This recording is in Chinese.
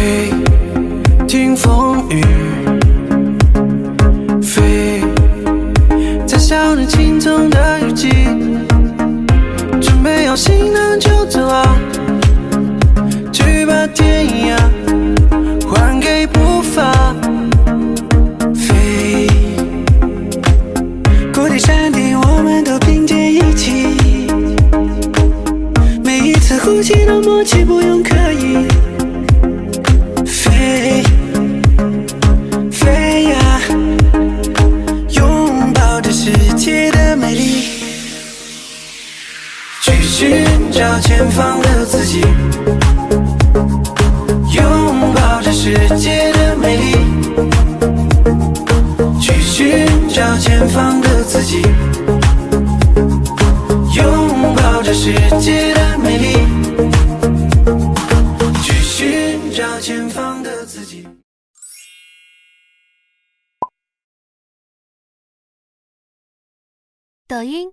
飞，听风雨，飞，在小年轻中的雨季，准备好行囊就走啊，去把天涯还给步伐。飞，谷底山顶，我们都并肩一起。每一次呼吸都默契，不用刻意。飞，飞呀，拥抱这世界的美丽，去寻找前方的自己，拥抱这世界的美丽，去寻找前方的自己，拥抱这世界的美丽，去寻找前方的自己。抖音。